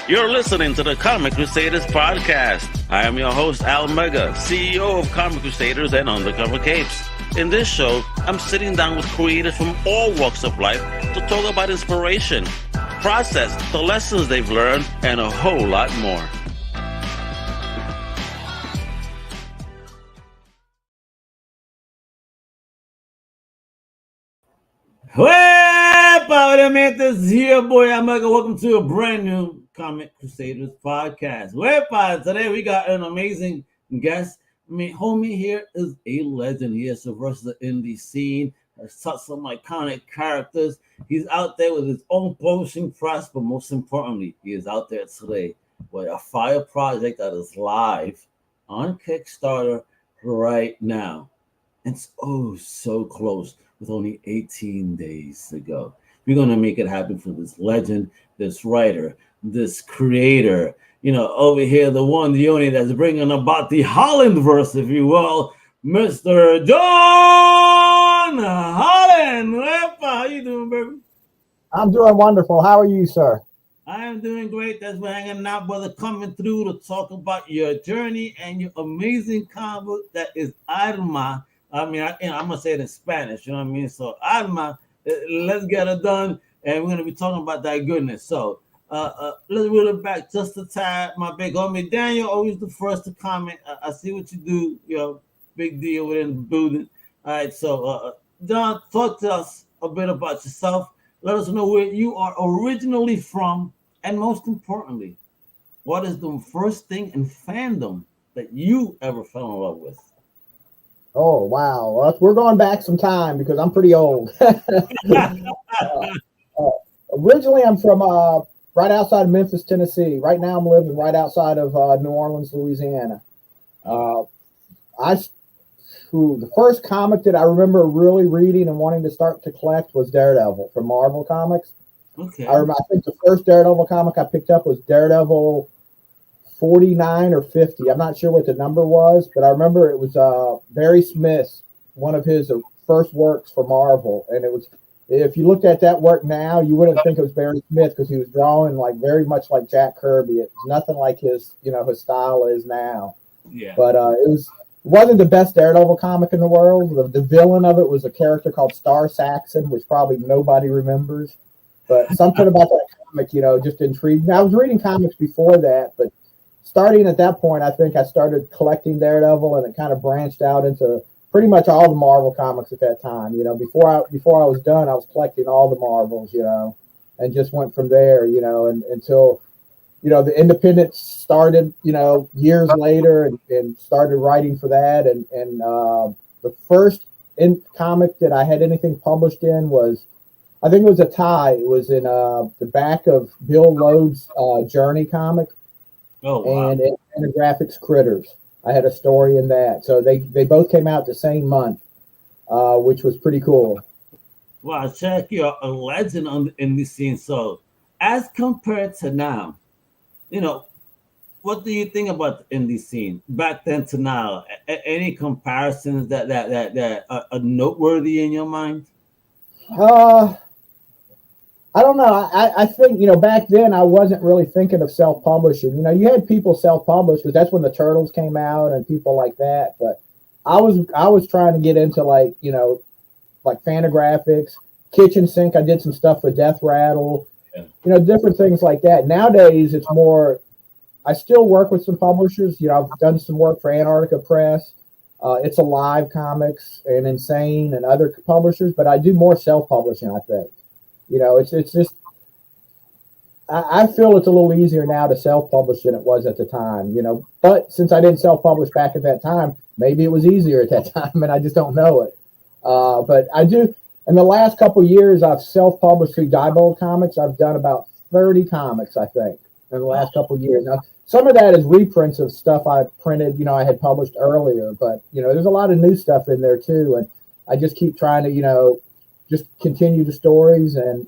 You're listening to the Comic Crusaders podcast. I am your host, Alma, CEO of Comic Crusaders and Undercover Capes. In this show, I'm sitting down with creators from all walks of life to talk about inspiration, process, the lessons they've learned, and a whole lot more. Well, this is here, boy. I'm Mega. Welcome to a brand new Comic Crusaders podcast. Well, today we got an amazing guest. Homie here is a legend. He has traversed the indie scene, has taught some iconic characters. He's out there with his own publishing press, but most importantly, he is out there today with a fire project that is live on Kickstarter right now. It's so close with only 18 days to go. We're going to make it happen for this legend, this writer, this creator. Over here, the one, the only that's bringing about the Hollandverse, if you will, Mr. John Holland. How you doing, baby? I'm doing wonderful. How are you, sir? I am doing great. That's for hanging out, brother, coming through to talk about your journey and your amazing comic that is Alma. I'm going to say it in Spanish, you know what I mean? So, Alma, let's get it done, and we're going to be talking about that goodness. So, let's roll it back just a tad. My big homie Daniel, always the first to comment. I see what you do, big deal within the building. All right, so, John, talk to us a bit about yourself. Let us know where you are originally from, and most importantly, what is the first thing in fandom that you ever fell in love with? Oh, wow. Well, we're going back some time because I'm pretty old. Originally, I'm from right outside of Memphis, Tennessee. Right now, I'm living right outside of New Orleans, Louisiana. The first comic that I remember really reading and wanting to start to collect was Daredevil from Marvel Comics. Okay. I think the first Daredevil comic I picked up was Daredevil 49 or 50. I'm not sure what the number was, but I remember it was Barry Smith, one of his first works for Marvel. And it was, if you looked at that work now, you wouldn't think it was Barry Smith because he was drawing very much like Jack Kirby. It's nothing like his style is now. Yeah. But it wasn't the best Daredevil comic in the world. The villain of it was a character called Star Saxon, which probably nobody remembers. But something about that comic, just intrigued me. I was reading comics before that, but starting at that point, I think I started collecting Daredevil, and it kind of branched out into pretty much all the Marvel comics at that time. Before I was done, I was collecting all the Marvels, and just went from there, and until, the independents started, years later, and started writing for that. And the first comic that I had anything published in was, I think it was a tie. It was in the back of Bill Lode's Journey comic. Oh, wow. And in Graphics Critters. I had a story in that. So they both came out the same month, which was pretty cool. Wow, check, you're a legend in this scene. So as compared to now, what do you think about the indie scene back then to now? Any comparisons that are noteworthy in your mind? I don't know. I think, back then I wasn't really thinking of self-publishing. You had people self-publish because that's when the Turtles came out and people like that. But I was trying to get into like Fantagraphics, Kitchen Sink. I did some stuff with Death Rattle, different things like that. Nowadays it's more, I still work with some publishers. I've done some work for Antarctica Press. It's Alive Comics and Insane and other publishers, but I do more self-publishing, I think. It's just, I feel it's a little easier now to self-publish than it was at the time, but since I didn't self-publish back at that time, maybe it was easier at that time and I just don't know it. But I do, in the last couple of years, I've self-published through Diebold Comics. I've done about 30 comics, I think, in the last couple of years. Now, some of that is reprints of stuff I printed, I had published earlier, but, there's a lot of new stuff in there too. And I just keep trying to, just continue the stories and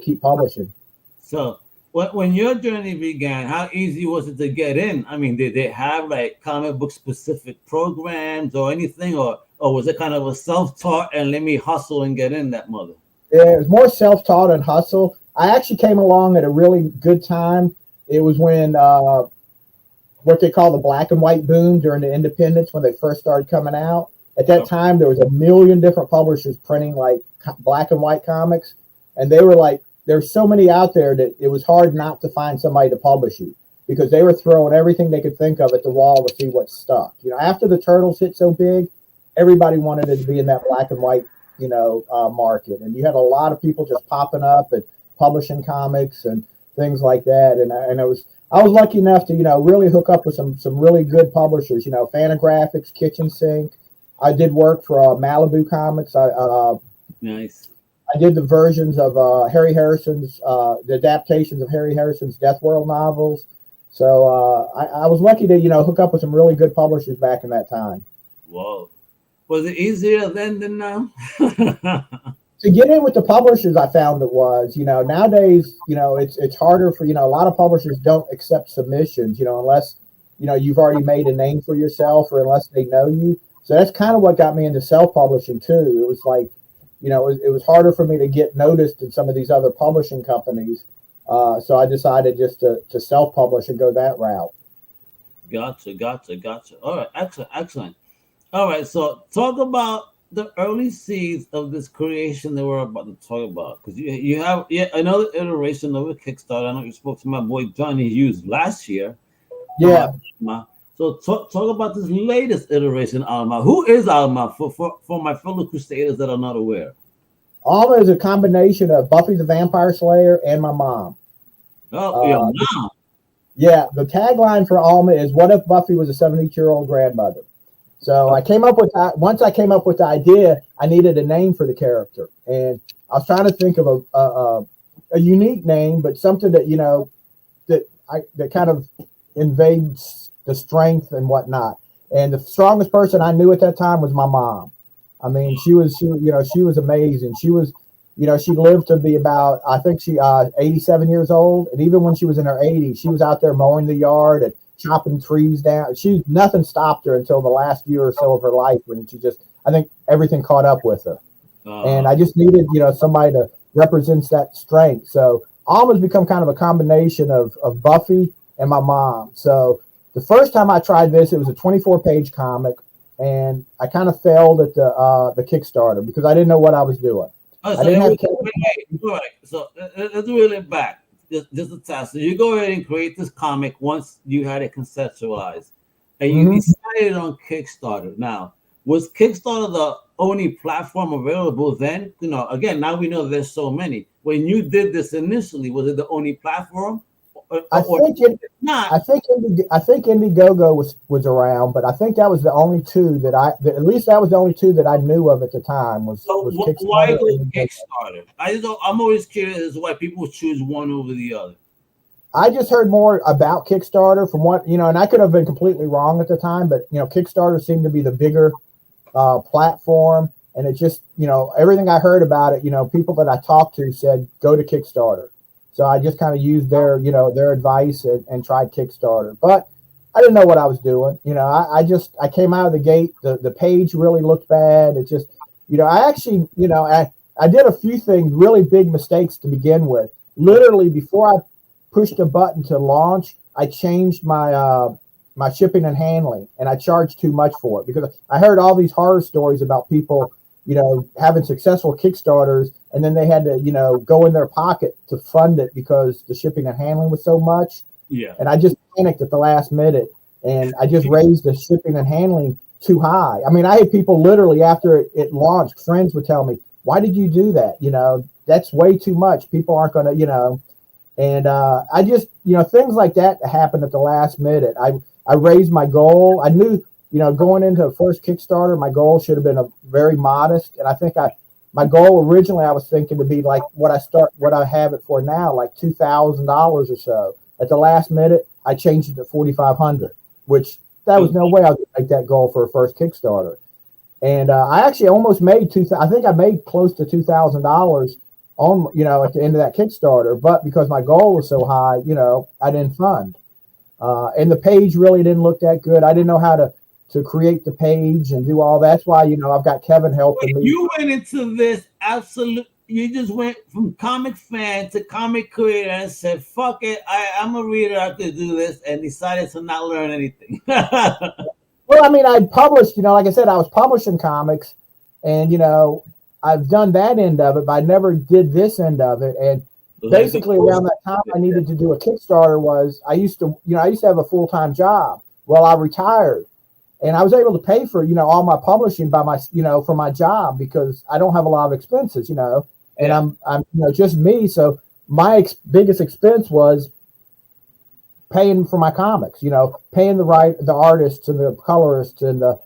keep publishing. So when your journey began, how easy was it to get in? Did they have like comic book specific programs or anything, or was it kind of a self-taught and let me hustle and get in that mother? Yeah, it was more self-taught and hustle. I actually came along at a really good time It was when what they call the black and white boom during the independents when they first started coming out. At that time, there was a million different publishers printing like black and white comics, and they were like, there's so many out there that it was hard not to find somebody to publish you because they were throwing everything they could think of at the wall to see what stuck. You know, after the Turtles hit so big, everybody wanted it to be in that black and white, market, and you had a lot of people just popping up and publishing comics and things like that. And I was lucky enough to really hook up with some really good publishers. Fantagraphics, Kitchen Sink. I did work for Malibu Comics. Nice. I did the versions of Harry Harrison's, the adaptations of Harry Harrison's Death World novels. So I was lucky to, hook up with some really good publishers back in that time. Whoa. Was it easier then than now? To get in with the publishers, I found it was, nowadays, it's harder for, a lot of publishers don't accept submissions, unless, you've already made a name for yourself or unless they know you. So that's kind of what got me into self-publishing too. It was like, it was harder for me to get noticed in some of these other publishing companies. So I decided just to self-publish and go that route. Gotcha. All right, excellent. All right, so talk about the early seeds of this creation that we're about to talk about. Because you have another iteration of a Kickstarter. I know you spoke to my boy Johnny Hughes last year. Yeah. So talk about this latest iteration, Alma. Who is Alma for my fellow Crusaders that are not aware? Alma is a combination of Buffy the Vampire Slayer and my mom. Oh, your mom. Yeah, the tagline for Alma is, "What if Buffy was a 72-year-old grandmother?" So I came up with once I came up with the idea, I needed a name for the character, and I was trying to think of a unique name, but something that that kind of invades the strength and whatnot. And the strongest person I knew at that time was my mom. I mean, she was amazing. She was, she lived to be about, I think 87 years old. And even when she was in her 80s, she was out there mowing the yard and chopping trees down. Nothing stopped her until the last year or so of her life when I think everything caught up with her. And I just needed, somebody to represent that strength. So Alma's become kind of a combination of Buffy and my mom. So the first time I tried this, it was a 24-page comic, and I kind of failed at the Kickstarter because I didn't know what I was doing. Oh, so So let's reel it back just a test. So you go ahead and create this comic once you had it conceptualized, and you decided on Kickstarter. Now, was Kickstarter the only platform available then? Again, now we know there's so many. When you did this initially, was it the only platform? I think Indiegogo was around, but I think that was the only two that was the only two that I knew of at the time. Was Kickstarter. Why go Kickstarter? I'm always curious as to why people choose one over the other. I just heard more about Kickstarter from what and I could have been completely wrong at the time, but Kickstarter seemed to be the bigger platform, and it just everything I heard about it, people that I talked to said go to Kickstarter. So I just kind of used their advice and tried Kickstarter, but I didn't know what I was doing. I came out of the gate. The page really looked bad. It just, I actually, I did a few things, really big mistakes to begin with. Literally before I pushed a button to launch, I changed my shipping and handling, and I charged too much for it because I heard all these horror stories about people, having successful Kickstarters, and then they had to, go in their pocket to fund it because the shipping and handling was so much. Yeah. And I just panicked at the last minute, and I just raised the shipping and handling too high. I mean, I had people literally after it launched, friends would tell me, "Why did you do that? That's way too much. People aren't going to, And I just, things like that happened at the last minute. I raised my goal. I knew, going into the first Kickstarter, my goal should have been a very modest. And I think my goal originally, I was thinking to be like what I have it for now, like $2,000 or so. At the last minute, I changed it to $4,500, which that was no way I would make that goal for a first Kickstarter. And I actually almost made I think I made close to $2,000 on, at the end of that Kickstarter. But because my goal was so high, I didn't fund. And the page really didn't look that good. I didn't know how to create the page and do all that. That's why, I've got Kevin helping me. You went into this absolute. you just went from comic fan to comic creator and said, "Fuck it, I'm a reader. I could do this," and decided to not learn anything. Well, I mean, I published. Like I said, I was publishing comics, and I've done that end of it, but I never did this end of it. And basically, around that time, I needed to do a Kickstarter. I used to have a full-time job. Well, I retired. And I was able to pay for, all my publishing by my, for my job because I don't have a lot of expenses, and I'm just me. So my biggest expense was paying for my comics, paying the artists and the colorists and the,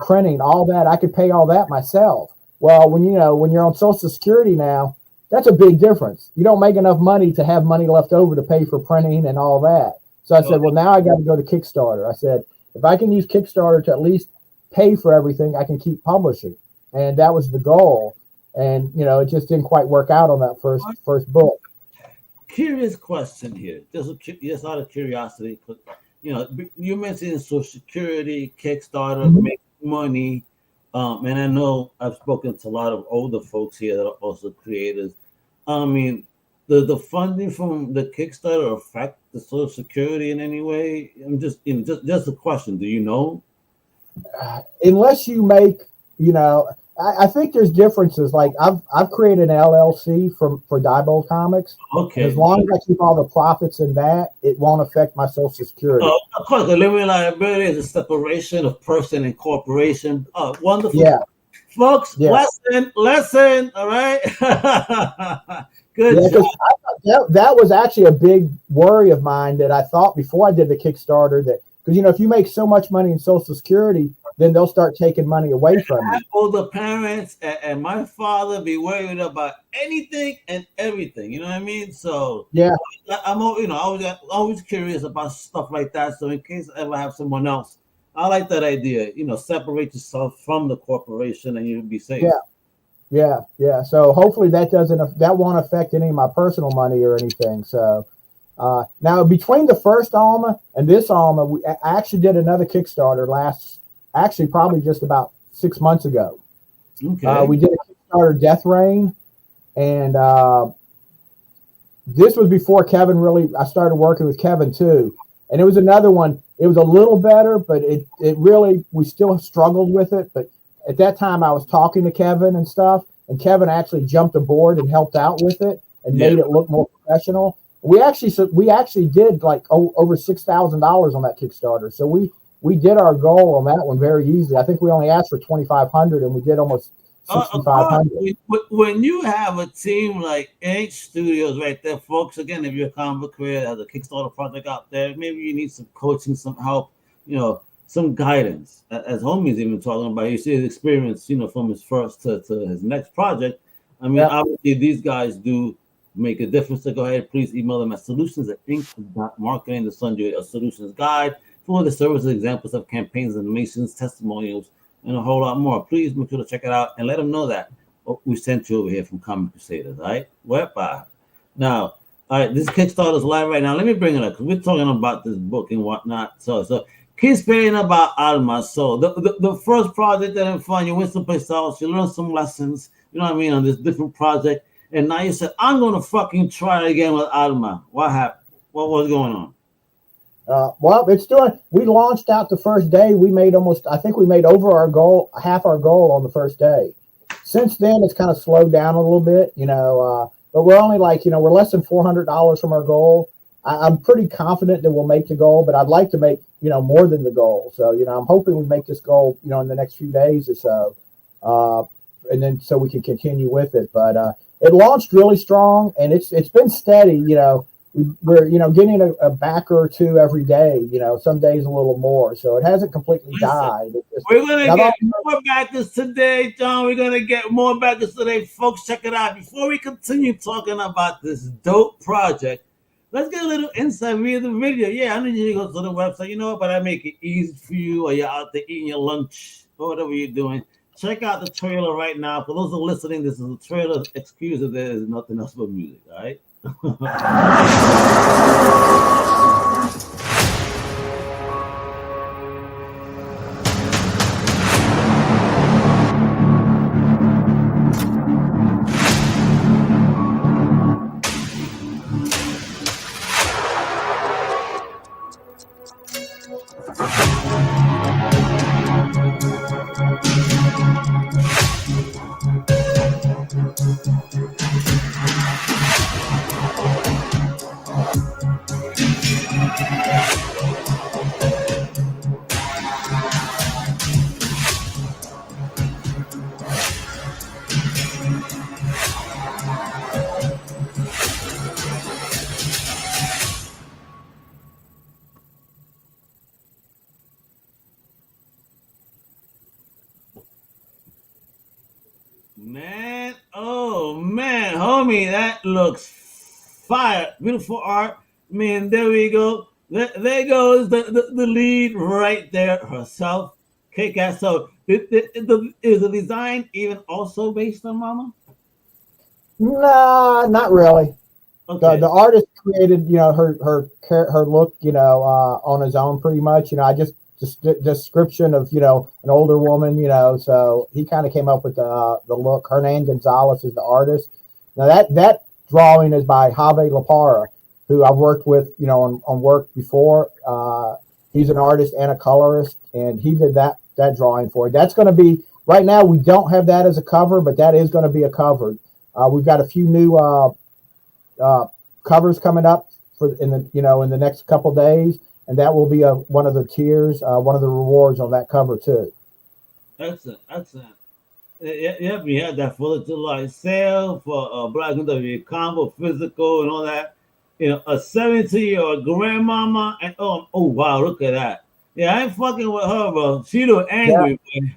printing, all that. I could pay all that myself. Well, when you're on Social Security now, that's a big difference. You don't make enough money to have money left over to pay for printing and all that. So I said, well, now I got to go to Kickstarter. I said, if I can use Kickstarter to at least pay for everything, I can keep publishing. And that was the goal. And, it just didn't quite work out on that first book. Curious question here, just out of curiosity. You mentioned Social Security, Kickstarter, make money. And I know I've spoken to a lot of older folks here that are also creators. I mean, the funding from the Kickstarter affect the Social Security in any way? I'm just a question. Do you know? Unless you make, I think there's differences. Like I've created an LLC for Diebold Comics. Okay. As long as I keep all the profits in that, it won't affect my Social Security. Of course, the limited liability is a separation of person and corporation. Wonderful. Yeah. Folks, lesson, all right? Good job. That was actually a big worry of mine that I thought before I did the Kickstarter that, because, if you make so much money in Social Security, then they'll start taking money away from you. Older parents and my father be worried about anything and everything. You know what I mean? So yeah, I'm always curious about stuff like that. So in case I ever have someone else, I like that idea. Separate yourself from the corporation and you'll be safe. Yeah. So hopefully that won't affect any of my personal money or anything. So now between the first Alma and this Alma, I actually did another Kickstarter probably just about 6 months ago. Okay. We did a Kickstarter, Death Rain, and this was before Kevin I started working with Kevin too. And it was another one. It was a little better, but it really, we still struggled with it. But at that time I was talking to Kevin and stuff, and Kevin actually jumped aboard and helped out with it and made it look more professional. We actually did like over $6,000 on that Kickstarter. So we did our goal on that one very easily. I think we only asked for 2,500 and we did almost 6,500. When you have a team like Inked Studios right there, folks, again, if you're a comic book creator, has a Kickstarter project out there, maybe you need some coaching, some help, some guidance. As Homie's even talking about, you see his experience, from his first to his next project. I mean, obviously these guys do make a difference. So go ahead, please email them at solutions@inked.marketing to send you a solutions guide for the services, examples of campaigns, animations, testimonials, and a whole lot more. Please make sure to check it out and let them know that we sent you over here from Comic Crusaders. All right, bye. Now, all right, this Kickstarter is live right now. Let me bring it up because we're talking about this book and whatnot. So keep saying about Alma. So the first project that I'm fun, you went someplace else, you learned some lessons, on this different project, and now you said, I'm gonna fucking try it again with Alma. What happened? What was going on? We launched out the first day. We made over our goal, half our goal on the first day. Since then, it's kind of slowed down a little bit, but we're only we're less than $400 from our goal. I'm pretty confident that we'll make the goal, but I'd like to make, more than the goal. So, I'm hoping we make this goal, in the next few days or so. And then so we can continue with it. But it launched really strong and it's been steady, we're getting a backer or two every day, some days a little more, so it hasn't completely died. We're gonna get more backers today, John. We're gonna get more backers today, folks. Check it out. Before we continue talking about this dope project, let's get a little insight via the video. Yeah, I know you go to the website, but I make it easy for you, or you're out there eating your lunch or whatever you're doing. Check out the trailer right now. For those who are listening, this is a trailer. Excuse if there is nothing else but music, all right? Man, oh man, homie, that looks fire. Beautiful art. Man, there we go. There goes the lead right there herself. Kick ass. So, is the design even also based on Mama? Nah, not really. Okay. The artist created, her look, on his own pretty much. I just description of, an older woman, so he kind of came up with the look. Hernan Gonzalez is the artist. Now that drawing is by Javier Lapara, who I've worked with, on work before. He's an artist and a colorist, and he did that drawing for it. That's going to be, right now we don't have that as a cover, but that is going to be a cover. We've got a few new covers coming up in the next couple days, and that will be one of the tiers, one of the rewards on that cover too. Excellent. Yep, we had that Full of July sale for Black and W combo, physical, and all that. A 70-year-old grandmama, and oh wow, look at that. Yeah, I ain't fucking with her, bro. She look angry. Yeah.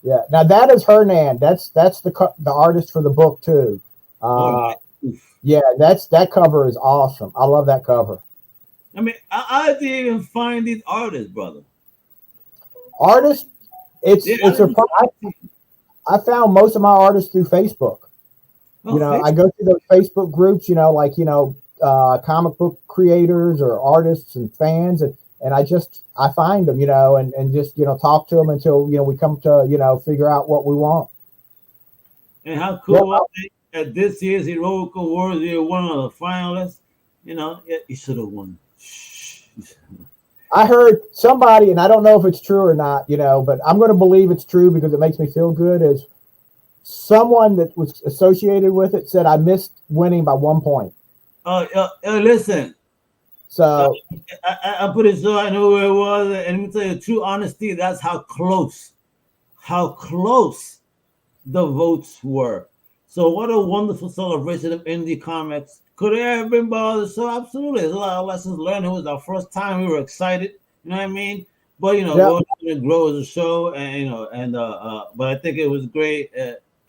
Yeah. Now that is Hernan. That's the artist for the book too. Right. Yeah, that cover is awesome. I love that cover. I mean, I didn't even find these artists, brother. Artists, I found most of my artists through Facebook. I go through those Facebook groups, comic book creators or artists and fans, and I find them, and just talk to them until we come to figure out what we want. And how cool was it at this year's Heroic Awards? You're one of the finalists. You should have won. I heard somebody, and I don't know if it's true or not, but I'm going to believe it's true because it makes me feel good. Is someone that was associated with it said I missed winning by 1 point. Listen. So I'm pretty sure I know where it was, and let me tell you, true honesty, that's how close the votes were. So what a wonderful celebration of indie comics. Could it have been by the show? Absolutely. There's a lot of lessons learned. It was our first time. We were excited. You know what I mean? But we want to grow as a show, and but I think it was great.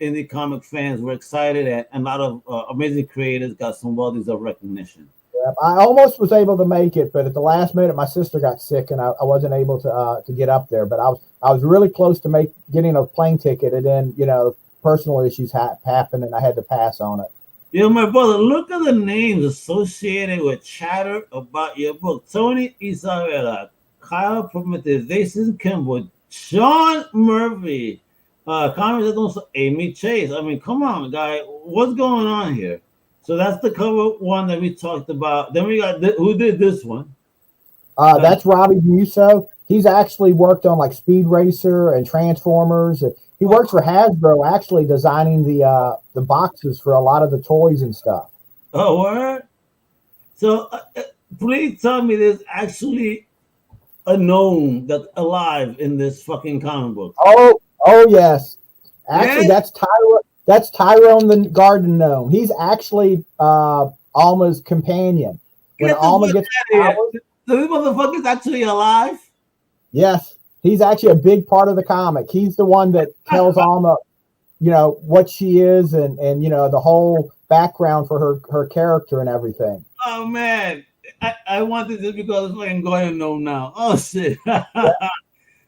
Indie comic fans were excited, and a lot of amazing creators got some well-deserved recognition. Yeah, I almost was able to make it, but at the last minute, my sister got sick, and I wasn't able to get up there. But I was really close to getting a plane ticket, and then personal issues happened, and I had to pass on it. Yeah, my brother, look at the names associated with chatter about your book. Tony Isabella, Kyle Prometheus, Jason Kimball, Sean Murphy, Amy Chase. I mean, come on, guy. What's going on here? So that's the cover one that we talked about. Then we got, who did this one? That's Robbie Musso. He's actually worked on like Speed Racer and Transformers. He works for Hasbro, actually designing the boxes for a lot of the toys and stuff. Oh, word? So please tell me there's actually a gnome that's alive in this fucking comic book. Oh yes. Actually, that's Tyrone the garden gnome. He's actually Alma's companion. When Alma gets powers, the motherfucker's actually alive? Yes. He's actually a big part of the comic. He's the one that tells Alma, what she is and the whole background for her character and everything. Oh man, I wanted this because it's like going to know now. Oh shit,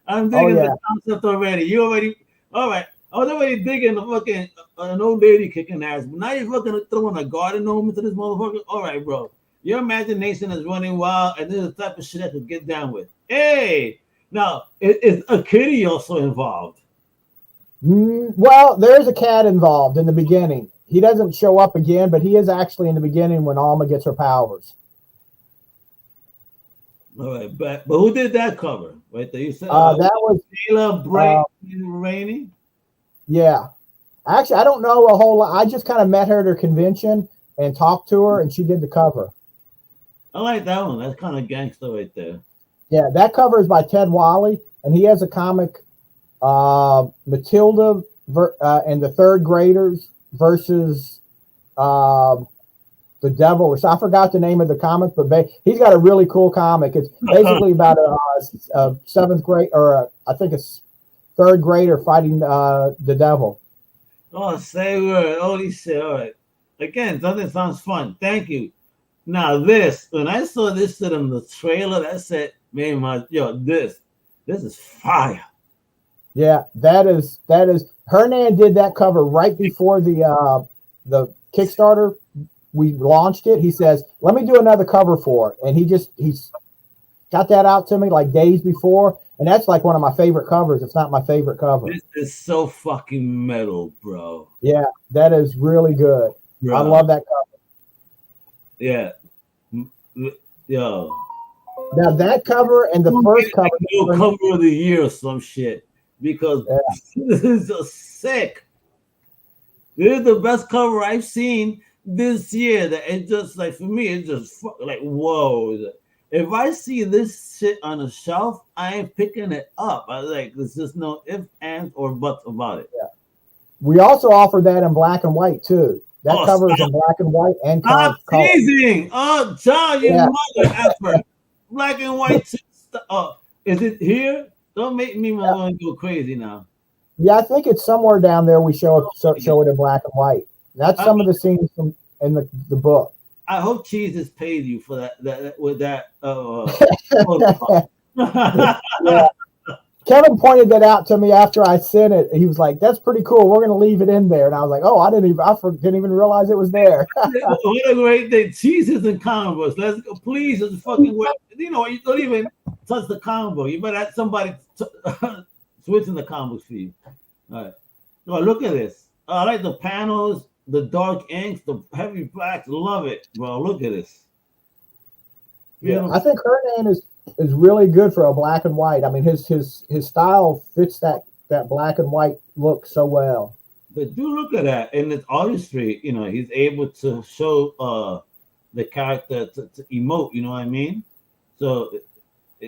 I'm digging the concept already. You already, all right. I was already digging the fucking an old lady kicking ass, but now you're fucking throwing a garden gnome into this motherfucker. All right, bro, your imagination is running wild, and this is the type of shit I could get down with. Hey. Now, is a kitty also involved? Well, there's a cat involved in the beginning. He doesn't show up again, but he is actually in the beginning when Alma gets her powers. All right, but who did that cover? Right there, you said that was Taylor Rainey. Yeah, Actually, I don't know a whole lot. I just kind of met her at her convention and talked to her, and she did the cover. I like that one. That's kind of gangster right there. Yeah, that cover is by Ted Wiley, and he has a comic, Matilda and the Third Graders versus the Devil. Or so I forgot the name of the comic, but he's got a really cool comic. It's basically about a seventh grade, or I think it's third grader fighting the Devil. Oh, say word. Holy shit. All right. Again, something sounds fun. Thank you. Now this, when I saw this shit in the trailer, that said, man, this is fire. Yeah, that is Hernan did that cover right before the Kickstarter. We launched it. He says, let me do another cover for it. And he's got that out to me like days before. And that's like one of my favorite covers. It's not my favorite cover. This is so fucking metal, bro. Yeah, that is really good. Bro. I love that cover. Yeah. Yo. Now that cover and the first cover. Cover of the year or some shit. Because this is just sick. This is the best cover I've seen this year. That it just like, for me, it's just like, whoa. If I see this shit on a shelf, I ain't picking it up. I like, there's just no ifs, ands, or buts about it. Yeah. We also offer that in black and white too. That cover is in black and white and color. Teasing. Oh, John, you mother effort. Black and white. Is it here? Don't make me want to go crazy now. Yeah, I think it's somewhere down there. We show it in black and white. That's some of the scenes in the book. I hope Jesus paid you for that with that. Yeah. Kevin pointed that out to me after I sent it. He was like, "That's pretty cool. We're going to leave it in there." And I was like, "Oh, I didn't even realize it was there." What a great day! Jesus and comic books. Let's go, please. It's fucking way. You know, you don't even touch the comic book. You better have somebody switching the comic books for you. All right. Oh, look at this. I like the panels, the dark inks, the heavy blacks. Love it, bro. Look at this. Yeah, I think Hernan is really good for a black and white. I mean, his style fits that black and white look so well. But do look at that in his artistry. You know, he's able to show the character to emote. You know what I mean? So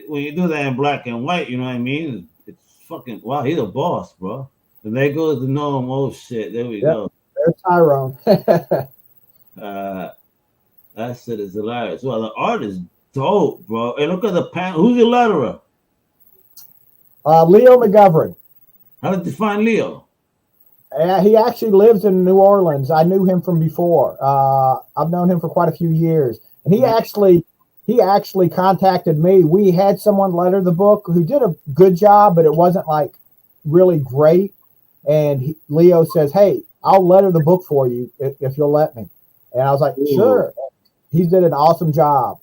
when you do that in black and white, you know what I mean? It's fucking wow. He's a boss, bro. And there goes the normal shit. There we go. There's Tyrone. That shit is hilarious. Well, the art is dope, bro. And look at the panel. Who's your letterer? Leo McGovern. How did you find Leo? He actually lives in New Orleans. I knew him from before. I've known him for quite a few years. And he actually contacted me. We had someone letter the book who did a good job, but it wasn't like really great. And Leo says, "Hey, I'll letter the book for you if you'll let me." And I was like, "Sure." He did an awesome job.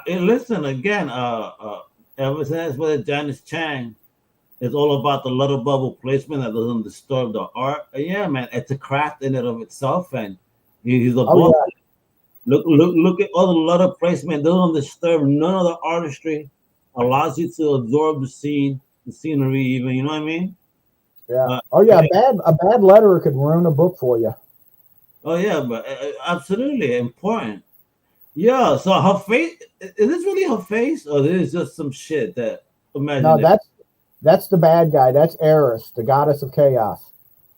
And listen again, ever since with Janice Chang, it's all about the letter bubble placement that doesn't disturb the art. Yeah, man, it's a craft in and of itself, and he's a boss. Yeah. Look at all the letter placement. Doesn't disturb none of the artistry. Allows you to absorb the scenery, even. You know what I mean? Yeah. A bad letterer could ruin a book for you. Oh yeah, but absolutely important. Yeah. So her face, is this really her face, or this is just some shit that? No, that's the bad guy. That's Eris, the goddess of chaos.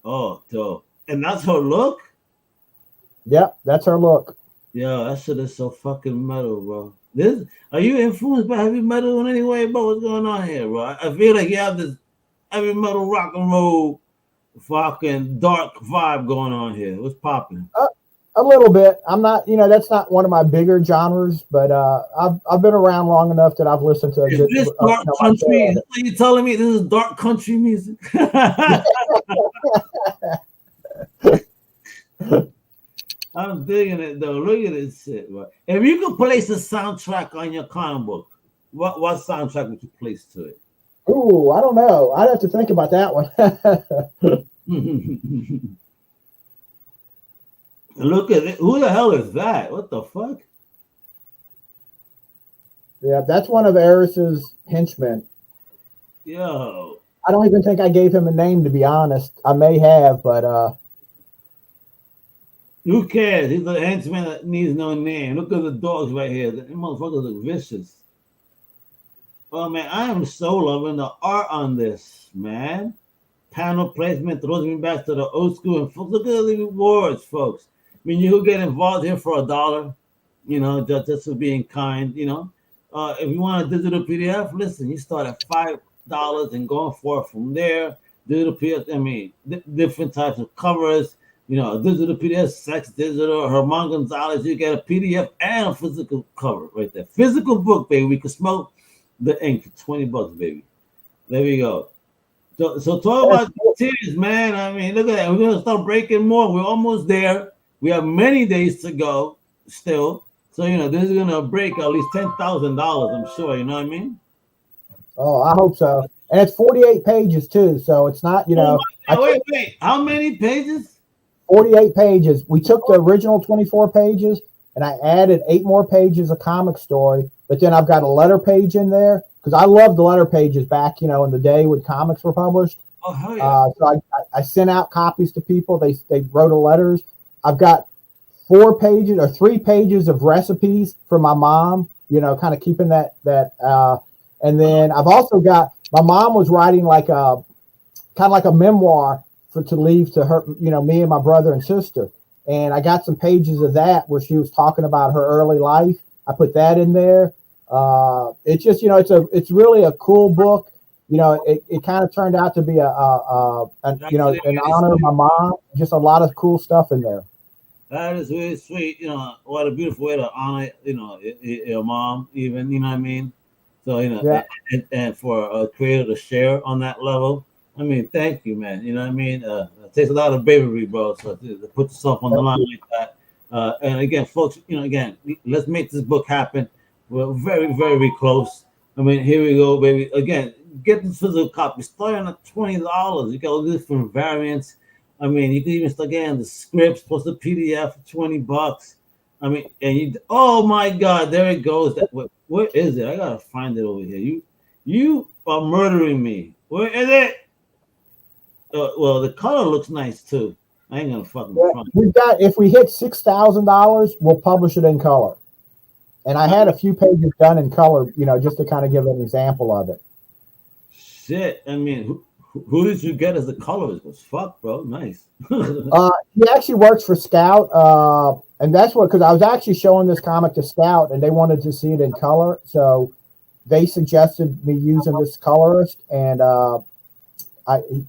Oh, dope. And that's her look? Yep, that's her look. Yeah, that shit is so fucking metal, bro. Are you influenced by heavy metal in any way, bro? What's going on here, bro? I feel like you have this heavy metal rock and roll fucking dark vibe going on here. What's popping? A little bit. I'm not, that's not one of my bigger genres, but I've been around long enough that I've listened to. Is this dark country? Are you telling me this is dark country music? I'm digging it though. Look at this shit, bro. If you could place a soundtrack on your comic book, what soundtrack would you place to it? Ooh, I don't know. I'd have to think about that one. Look at it. Who the hell is that? What the fuck? Yeah, that's one of Eris's henchmen. Yo. I don't even think I gave him a name, to be honest. I may have, but Who cares? He's a henchman that needs no name. Look at the dogs right here. The motherfuckers look vicious. Oh man, I am so loving the art on this, man. Panel placement throws me back to the old school. And folks, look at the rewards, folks. I mean, you could get involved here for $1, just for being kind, if you want a digital PDF, listen, you start at $5 and going forth from there. Digital PDF, I mean, different types of covers, digital PDF, sex digital, Herman Gonzalez, you get a PDF and a physical cover right there. Physical book, baby. We could smoke the ink for $20, baby. There we go. So talk about series, man. I mean, look at that. We're gonna start breaking more. We're almost there. We have many days to go still. So this is gonna break at least $10,000. I'm sure. You know what I mean? Oh, I hope so. And it's 48 pages too, so it's not. Wait. How many pages? 48 pages. We took the original 24 pages, and I added 8 more pages of comic story. But then I've got a letter page in there because I love the letter pages back, in the day when comics were published. Oh hell yeah! So I sent out copies to people. They wrote letters. I've got 4 pages or 3 pages of recipes for my mom. Kind of keeping that. And then I've also got my mom was writing like a kind of like a memoir to leave to her, me and my brother and sister. And I got some pages of that where she was talking about her early life. I put that in there. It's just, it's really a cool book. It kind of turned out to be an honor of my mom. Just a lot of cool stuff in there. That is really sweet. What a beautiful way to honor, your mom, even, you know what I mean? So, yeah. and for a creator to share on that level, I mean, thank you, man. You know what I mean? It takes a lot of bravery, bro. So to put yourself on the line like that. And again, folks, again, let's make this book happen. We're very, very close. I mean, here we go, baby. Again, get this physical copy. Starting at $20. You got all different variants. I mean, you can even start getting the scripts plus the PDF for $20. I mean, and oh my God, there it goes. Where is it? I gotta find it over here. You are murdering me. Where is it? Well, the color looks nice too. I ain't gonna fucking front. We've got, if we hit $6,000, we'll publish it in color. And I had a few pages done in color, just to kind of give an example of it. Shit, I mean, who did you get as the colorist? Was fuck, bro, nice. He actually works for Scout, and that's because I was actually showing this comic to Scout, and they wanted to see it in color, so they suggested me using this colorist, and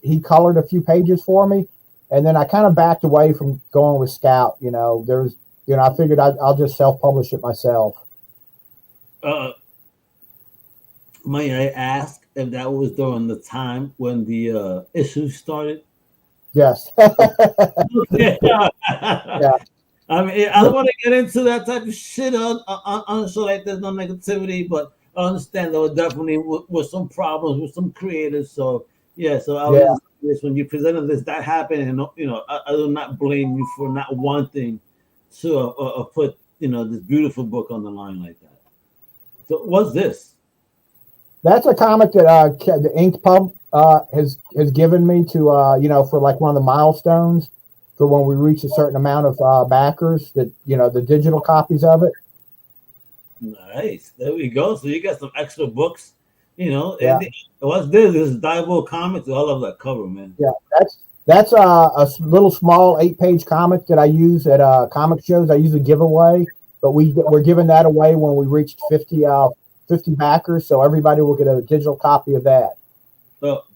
he colored a few pages for me, and then I kind of backed away from going with Scout. I figured I'll just self-publish it myself. May I ask if that was during the time when the issue started? Yes. Yeah. I mean, I don't want to get into that type of shit on a show like there's no negativity, but I understand there were definitely was some problems with some creators. So yeah, so I was just, when you presented this, that happened, and I do not blame you for not wanting to put this beautiful book on the line like that. So what's this? That's a comic that the Inked.Pub has given me to for like one of the milestones for when we reach a certain amount of backers, that the digital copies of it. Nice. There we go. So you got some extra books, Yeah. What's this? This is Diebold Comics. I love that cover, man. Yeah, that's a little small 8-page comic that I use at comic shows. I usually give away, but we're giving that away when we reached 50 backers, so everybody will get a digital copy of that. Dope.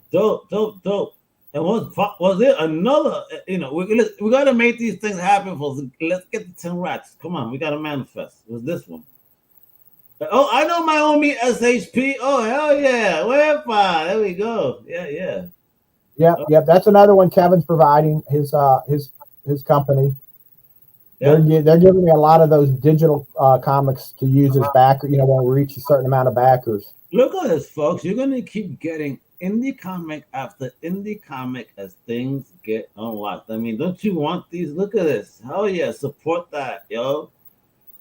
And was there another? We got to make these things happen. Let's get the 10 rats. Come on, we got to manifest. Was this one? Oh, I know my homie SHP. Oh, hell yeah. We're fine. There we go. Yeah. Yeah. That's another one Kevin's providing, his company. Yeah. They're giving me a lot of those digital comics to use as backer, when we reach a certain amount of backers. Look at this, folks. You're going to keep getting indie comic after indie comic as things get unlocked. I mean, don't you want these? Look at this. Hell yeah. Support that, yo.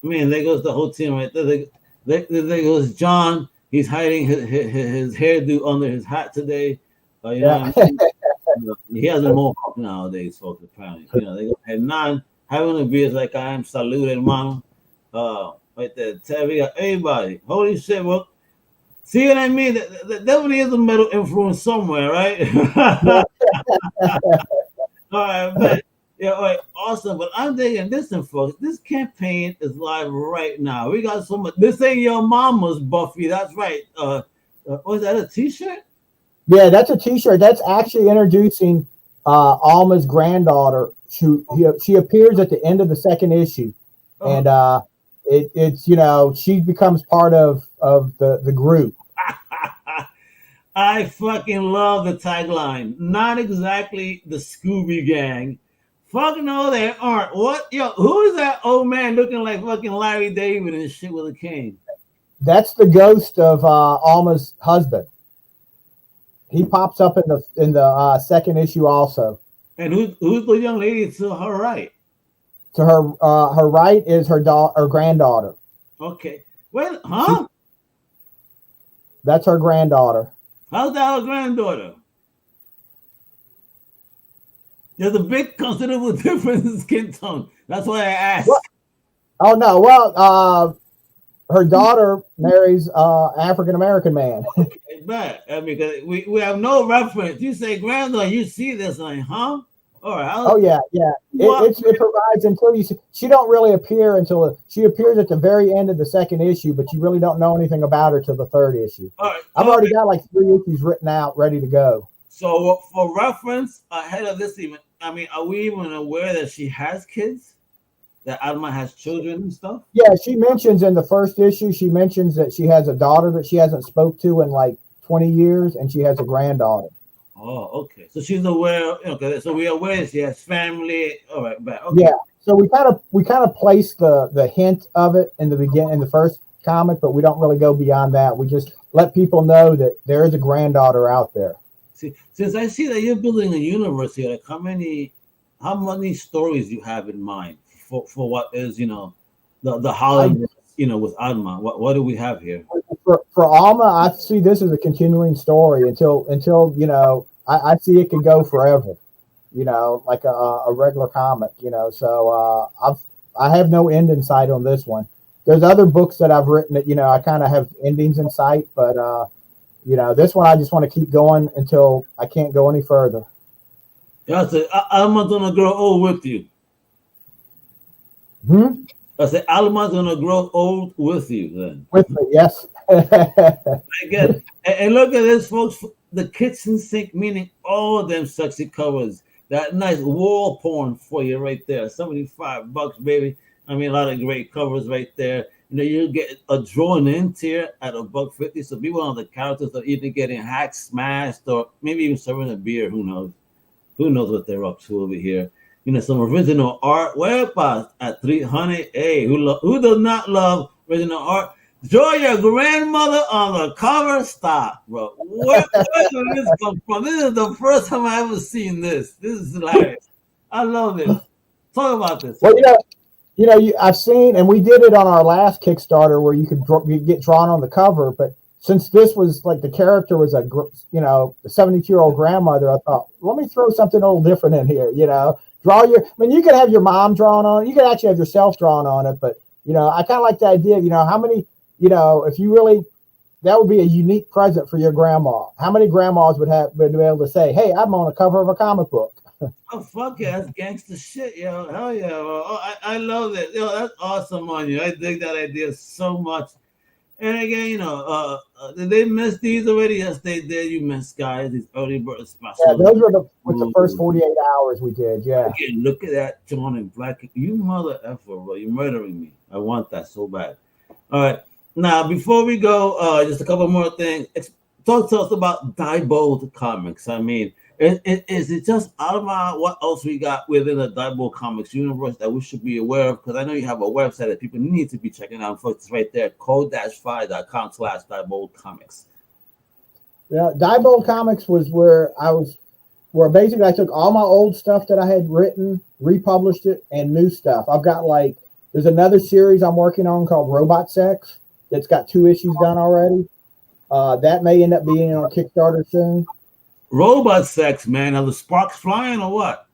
I mean, there goes the whole team right there. There goes John. He's hiding his hairdo under his hat today. He has a mohawk nowadays, folks, apparently. They go Hernan having a beer like I am. Salute, hermano. Right there. Terry, everybody. Holy shit, well, see what I mean? There definitely is a metal influence somewhere, right? All right, man. Yeah, all right, awesome. But I'm thinking, listen, folks, this campaign is live right now. We got so much. This ain't your mama's, Buffy. That's right. Was that a T-shirt? Yeah, that's a T-shirt. That's actually introducing Alma's granddaughter. She appears at the end of the second issue, and it's she becomes part of the group. I fucking love the tagline. Not exactly the Scooby Gang. Fuck no, they aren't. What? Yo, who is that old man looking like fucking Larry David and shit with a cane? That's the ghost of Alma's husband. He pops up in the second issue also. And who's the young lady to her right? To her right is her granddaughter. Okay. Well, huh? That's her granddaughter. How's that her granddaughter? There's a big considerable difference in skin tone. That's why I asked. What? Oh no. Well, her daughter marries African American man. Okay, bad. I mean, we have no reference. You say granddaughter, you see this like, huh? All right. Oh yeah. It provides until you see. She don't really appear until she appears at the very end of the second issue, but you really don't know anything about her till the third issue. All right. I've already got like 3 issues written out, ready to go. So for reference, ahead of this even, I mean, are we even aware that she has kids? That Alma has children and stuff? Yeah, she mentions in the first issue, she mentions that she has a daughter that she hasn't spoke to in like 20 years, and she has a granddaughter. Oh, okay. So she's aware. Okay, so we're aware she has family. All right, but okay. Yeah. So we kind of placed the hint of it in the first comic, but we don't really go beyond that. We just let people know that there is a granddaughter out there. See, since I see that you're building a universe here, like how many stories you have in mind for what is the Hollandverse, with Alma? What do we have here? For Alma, I see this as a continuing story until I see it can go forever, like a regular comic, So I have no end in sight on this one. There's other books that I've written that I kind of have endings in sight, but this one I just want to keep going until I can't go any further. Yeah, so Alma's gonna grow old with you. I said Alma's gonna grow old with you then. With me, yes. I get it. And look at this, folks. The kitchen sink, meaning all of them sexy covers. That nice wall porn for you right there. $75, baby. I mean, a lot of great covers right there. You get a drawing in tier at $1.50. So be one of the characters that either getting hacked, smashed, or maybe even serving a beer. Who knows? Who knows what they're up to over here? Some original art. Whereabouts at 300. Hey, who does not love original art? Draw your grandmother on the cover. Stop, bro. Where did this come from? This is the first time I ever seen this. This is hilarious. I love this. Talk about this. Well, I've seen, and we did it on our last Kickstarter where you could get drawn on the cover. But since this was like the character was a 72-year-old grandmother, I thought, let me throw something a little different in here. You could have your mom drawn on it. You could actually have yourself drawn on it. But I kind of like the idea. How many, if you really, that would be a unique present for your grandma. How many grandmas would be able to say, "Hey, I'm on the cover of a comic book"? Oh fuck yeah, that's gangster shit, yo. Hell yeah, bro. Oh, I love it. Yo, that's awesome on you. I dig that idea so much. And again, did they miss these already? Yes, they did. You missed, guys. These early bird specials. Yeah, those were the first 48 hours we did. Yeah. Again, look at that, John in black. You mother effer, bro. You're murdering me. I want that so bad. All right. Now, before we go, just a couple more things. Talk to us about Diebold Comics. I mean, is it just Alma? What else we got within the Diebold Comics universe that we should be aware of? Because I know you have a website that people need to be checking out. Folks, it's right there, code-5.com/Diebold Comics. Yeah, Diebold Comics was where basically I took all my old stuff that I had written, republished it, and new stuff. I've got there's another series I'm working on called Robot Sex that's got 2 issues done already. That may end up being on Kickstarter soon. Robot Sex, man. Are the sparks flying or what?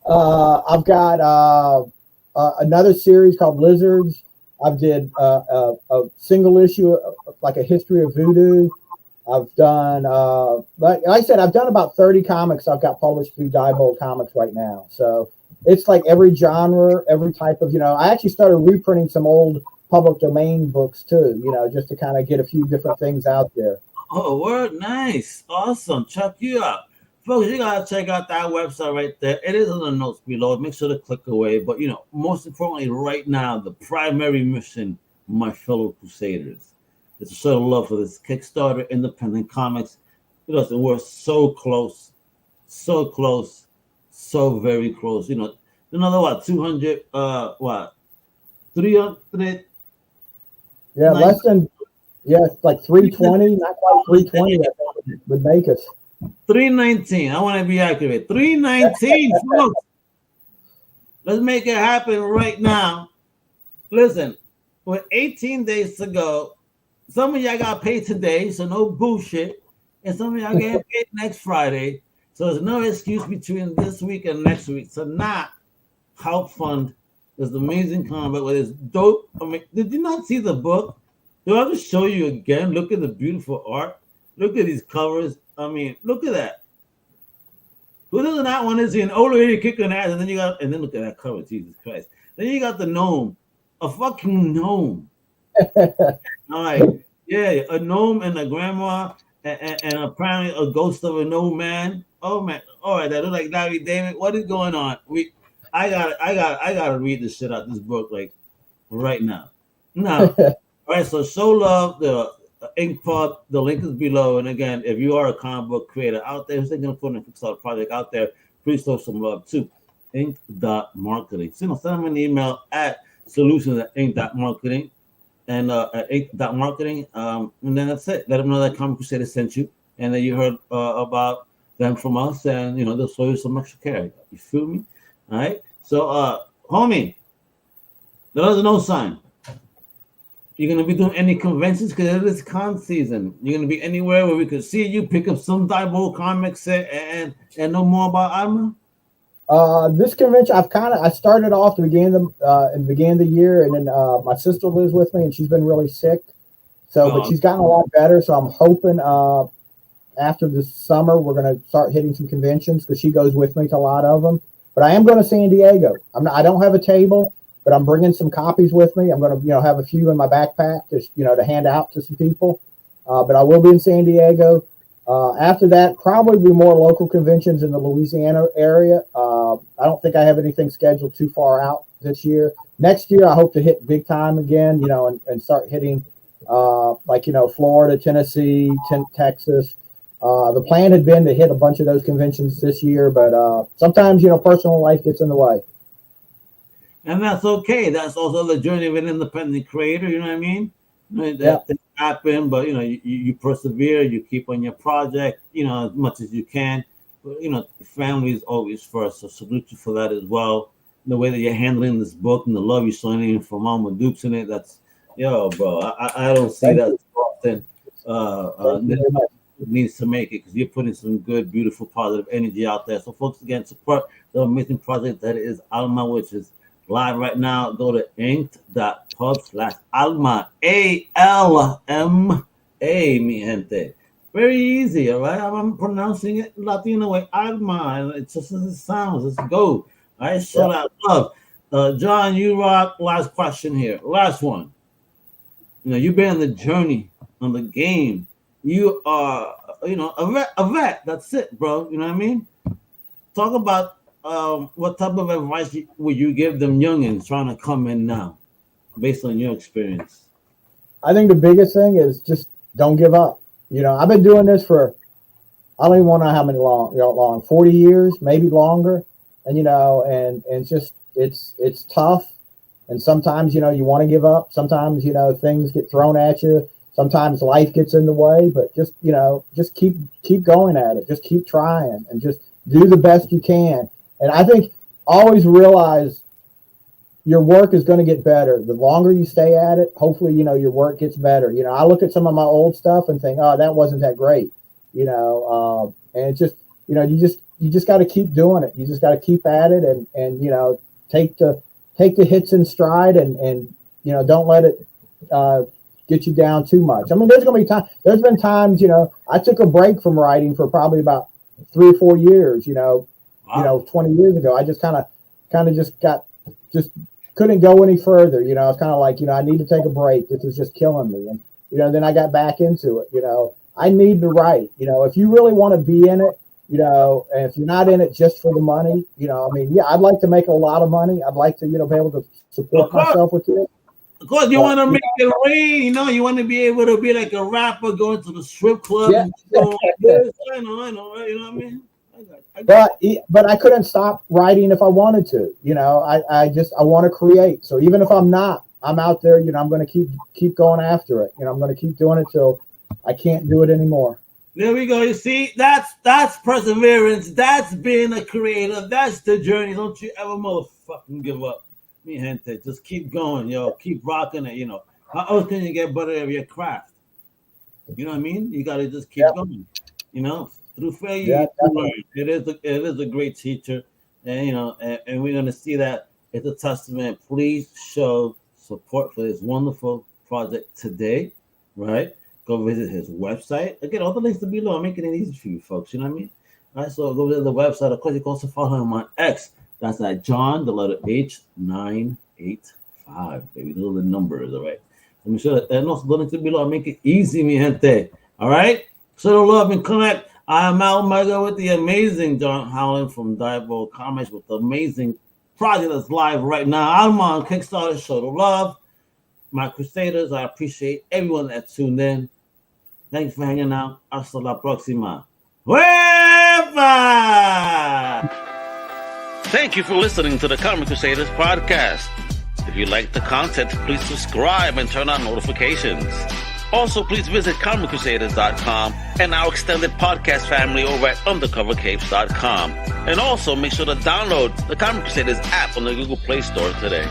I've got another series called Lizards. I've did a single issue, like a history of voodoo. I've done, like I said, I've done about 30 comics. I've got published through Diebold Comics right now. So it's like every genre, every type of, I actually started reprinting some old public domain books too, just to kind of get a few different things out there. Oh, word, nice, awesome. Check you out, folks. You gotta check out that website right there. It is in the notes below. Make sure to click away. But most importantly, right now, the primary mission, my fellow Crusaders, is to show love for this Kickstarter independent comics. We're so close, so very close. Another what? 200? What? 300? Yeah, less than. Yeah, like 320, not quite 320. That would make us 319. I want to be accurate. 319, folks. Let's make it happen right now. Listen, with 18 days to go, some of y'all got paid today, so no bullshit. And some of y'all getting paid next Friday. So there's no excuse between this week and next week. So not help fund this amazing comic with this dope. I mean, did you not see the book? Do I just show you again? Look at the beautiful art. Look at these covers. I mean, look at that. Who doesn't not want to see an old lady kicking ass? And then look at that cover, Jesus Christ. Then you got the gnome, a fucking gnome. All right, yeah, a gnome and a grandma, and apparently a ghost of an old man. Oh man, all right, that look like Larry David. What is going on? I gotta read this shit out this book like right now. Now. All right, so show love, the Inked.Pub. The link is below. And again, if you are a comic book creator out there who's thinking of putting a Kickstarter project out there, please show some love too. Inked.marketing. So send them an email at solutions@inked.marketing and at inked.marketing. And then that's it. Let them know that Comic Crusader sent you and that you heard about them from us, and they'll show you some extra care. You feel me? All right. So homie, there's no sign. You're going to be doing any conventions because it is con season. You're going to be anywhere where we could see you pick up some Diebold comics and know more about Alma? This convention, I started off in the beginning of the year, and then my sister lives with me, and she's been really sick. But she's gotten a lot better. So I'm hoping after this summer we're going to start hitting some conventions because she goes with me to a lot of them. But I am going to San Diego. I don't have a table, but I'm bringing some copies with me. I'm going to, have a few in my backpack to hand out to some people. But I will be in San Diego. After that, probably be more local conventions in the Louisiana area. I don't think I have anything scheduled too far out this year. Next year, I hope to hit big time again, and start hitting Florida, Tennessee, Texas. The plan had been to hit a bunch of those conventions this year, but sometimes, personal life gets in the way. And that's okay. That's also the journey of an independent creator. You know what I mean? That things happen, but you persevere. You keep on your project. As much as you can. But, family is always first. So salute you for that as well. The way that you're handling this book and the love you're showing from Alma Dukes in it. That's bro. I don't see that often. Needs to make it because you're putting some good, beautiful, positive energy out there. So, folks, again, support the amazing project that is Alma, which is live right now. Go to inked.pub/Alma, ALMA, mi gente. Very easy, all right? I'm pronouncing it Latino way, Alma. It's just as it sounds. Let's go. All right, show that love. John, you rock. Last question here. Last one. You've been on the journey, on the game. You are, a vet. That's it, bro. You know what I mean? Talk about what type of advice would you give them youngins trying to come in now, based on your experience? I think the biggest thing is just don't give up. I've been doing this for, I don't even want to know how many long, 40 years, maybe longer. And, and it's just, it's tough. And sometimes, you want to give up. Sometimes, things get thrown at you. Sometimes life gets in the way, but just keep going at it. Just keep trying and just do the best you can. And I think always realize your work is going to get better. The longer you stay at it, hopefully, your work gets better. I look at some of my old stuff and think, oh, that wasn't that great, and it's just, you you just got to keep doing it. You just got to keep at it, and you know, take the hits in stride, and you know, don't let it get you down too much. I mean, there's been times, you know, I took a break from writing for probably about 3 or 4 years. You know, Wow. you know, 20 years ago, I just kind of just couldn't go any further. You know, it's kind of like, you know, I need to take a break. This is just killing me, and you know, then I got back into it. You know, I need to write. You know, if you really want to be in it, you know, and if you're not in it just for the money, you know, I mean, yeah, I'd like to make a lot of money. I'd like to, you know, be able to support myself with it. Of course, you want to make it rain. You know, you want to be able to be like a rapper going to the strip club. Yeah. And going like this. I know, right? You know what I mean? But I couldn't stop writing if I wanted to. You know, I want to create. So even if I'm not, I'm out there. You know, I'm going to keep going after it. You know, I'm going to keep doing it till I can't do it anymore. There we go. You see, that's perseverance. That's being a creator. That's the journey. Don't you ever motherfucking give up. Mi gente, just keep going, yo. Keep rocking it. You know, how else can you get better at your craft? You know what I mean? You got to just keep going. You know, through failure, you learn. It is a great teacher, and you know, and we're gonna see that it's a testament. Please show support for this wonderful project today, right? Go visit his website. Again, all the links to below. I'm making it easy for you folks. You know what I mean? All right, so go visit the website. Of course, you can also follow him on X. That's at John, the letter H 985. Baby, those are the numbers, all right? Let me show that. And also, the links to below. Make it easy, mi gente. All right? So the love and connect. I am Alma with the amazing John Holland from Diablo Comics with the amazing project that's live right now. I'm on Kickstarter. Show the love. My Crusaders, I appreciate everyone that tuned in. Thanks for hanging out. Hasta la próxima. Hueva! Thank you for listening to the Comic Crusaders podcast. If you like the content, please subscribe and turn on notifications. Also, please visit comiccrusaders.shop and our extended podcast family over at undercovercapes.com. And also, make sure to download the Comic Crusaders app on the Google Play Store today.